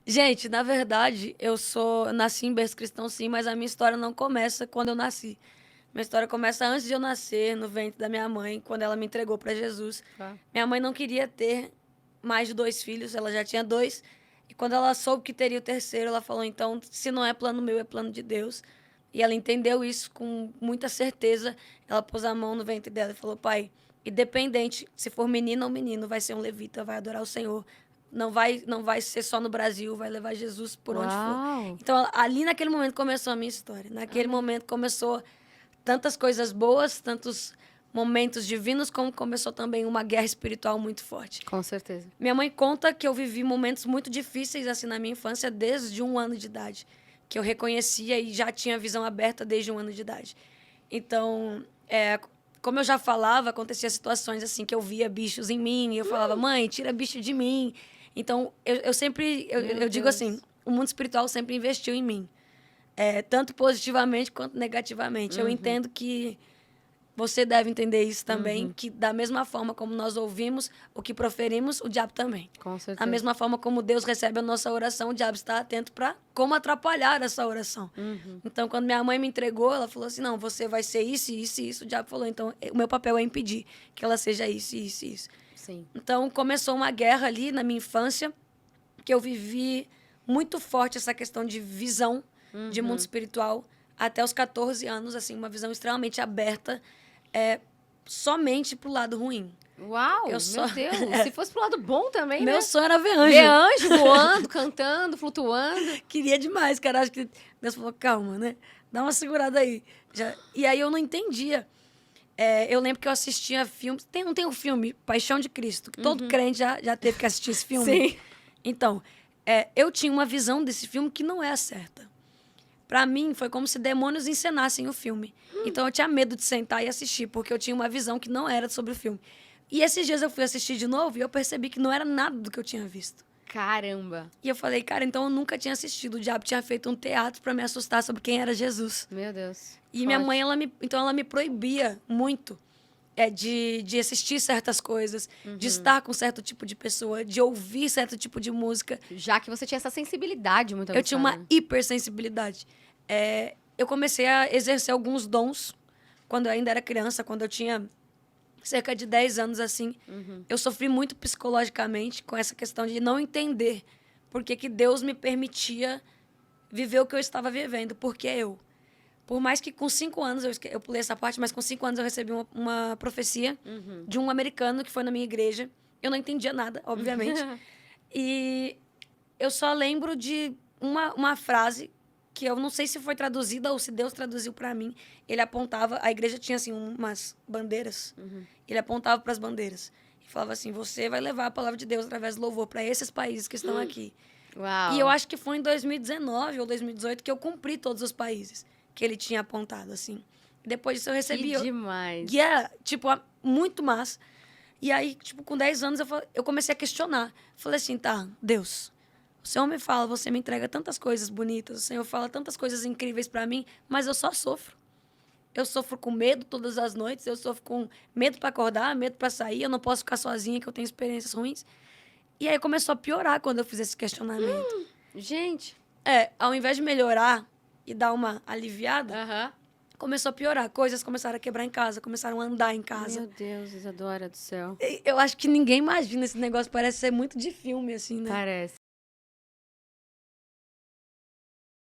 Gente, na verdade, eu nasci em berço cristão, sim, mas a minha história não começa quando eu nasci. Minha história começa antes de eu nascer, no ventre da minha mãe, quando ela me entregou para Jesus. Tá. Minha mãe não queria ter mais de 2 filhos, ela já tinha dois. E quando ela soube que teria o terceiro, ela falou: então, se não é plano meu, é plano de Deus. E ela entendeu isso com muita certeza. Ela pôs a mão no ventre dela e falou: pai, independente se for menina ou menino, vai ser um levita, vai adorar o Senhor. Não vai ser só no Brasil, vai levar Jesus por onde for. Uau! Então, ali naquele momento começou a minha história. Naquele Amém. momento começou tantas coisas boas, tantos momentos divinos, como começou também uma guerra espiritual muito forte. Com certeza. Minha mãe conta que eu vivi momentos muito difíceis assim na minha infância desde 1 ano de idade, que eu reconhecia e já tinha visão aberta desde 1 ano de idade. Então, como eu já falava, acontecia situações assim que eu via bichos em mim e eu falava: mãe, tira bicho de mim. Então, eu sempre, Meu eu digo assim, Deus. o mundo espiritual sempre investiu em mim, tanto positivamente quanto negativamente. Eu Uhum, entendo que você deve entender isso também, uhum, que da mesma forma como nós ouvimos o que proferimos, o diabo também. com Da certeza. mesma forma como Deus recebe a nossa oração, o diabo está atento para como atrapalhar essa oração. Uhum, Então, quando minha mãe me entregou, ela falou assim: não, você vai ser isso, isso e isso. O diabo falou: então, o meu papel é impedir que ela seja isso, isso e isso. sim. Então, começou uma guerra ali na minha infância, que eu vivi muito forte essa questão de visão de mundo Uhum. espiritual até os 14 anos, assim, uma visão extremamente aberta, é, somente pro lado ruim. Eu Uau, só meu Deus. Se fosse pro lado bom também, meu né? sonho era ver Ver anjo. anjo voando, cantando, flutuando. Queria demais, cara. Acho que Deus falou: calma, né? Dá uma segurada aí. E aí eu não entendia. Eu lembro que eu assistia filmes. Não tem um filme, Paixão de Cristo, que todo Uhum. crente já teve que assistir esse filme. Sim. Então, eu tinha uma visão desse filme que não é a certa. Pra mim, foi como se demônios encenassem o filme. Então, eu tinha medo de sentar e assistir, porque eu tinha uma visão que não era sobre o filme. E esses dias eu fui assistir de novo e eu percebi que não era nada do que eu tinha visto. Caramba. E eu falei: cara, então eu nunca tinha assistido. O diabo tinha feito um teatro pra me assustar sobre quem era Jesus. Meu Deus. E minha mãe, Forte. ela me proibia muito de assistir certas coisas, de Uhum. estar com certo tipo de pessoa, de ouvir certo tipo de música. Já que você tinha essa sensibilidade muito Eu tinha uma aguçada. hipersensibilidade. Eu comecei a exercer alguns dons quando eu ainda era criança, quando eu tinha cerca de 10 anos, assim. Uhum. Eu sofri muito psicologicamente com essa questão de não entender por que que Deus me permitia viver o que eu estava vivendo, porque eu. Por mais que com 5 anos, eu pulei essa parte, mas com 5 anos eu recebi uma profecia Uhum. de um americano que foi na minha igreja. Eu não entendia nada, obviamente. E eu só lembro de uma frase que eu não sei se foi traduzida ou se Deus traduziu para mim. Ele apontava, a igreja tinha assim umas bandeiras. Uhum. Ele apontava para as bandeiras e falava assim: "Você vai levar a palavra de Deus através do louvor para esses países que estão aqui". E eu Uau. acho que foi em 2019 ou 2018 que eu cumpri todos os países que ele tinha apontado assim. Depois disso eu Que recebi, demais. e era tipo muito massa. E aí, tipo, com 10 anos eu comecei a questionar. Falei assim: "Tá, Deus, o Senhor me fala, você me entrega tantas coisas bonitas, o Senhor fala tantas coisas incríveis para mim, mas eu só sofro. Eu sofro com medo todas as noites, eu sofro com medo para acordar, medo para sair, eu não posso ficar sozinha, que eu tenho experiências ruins". E aí começou a piorar quando eu fiz esse questionamento. Gente. Ao invés de melhorar e dar uma aliviada, Aham. começou a piorar. Coisas começaram a quebrar em casa, começaram a andar em casa. Meu Deus, Isadora do céu. Eu acho que ninguém imagina esse negócio, parece ser muito de filme, assim, né? Parece.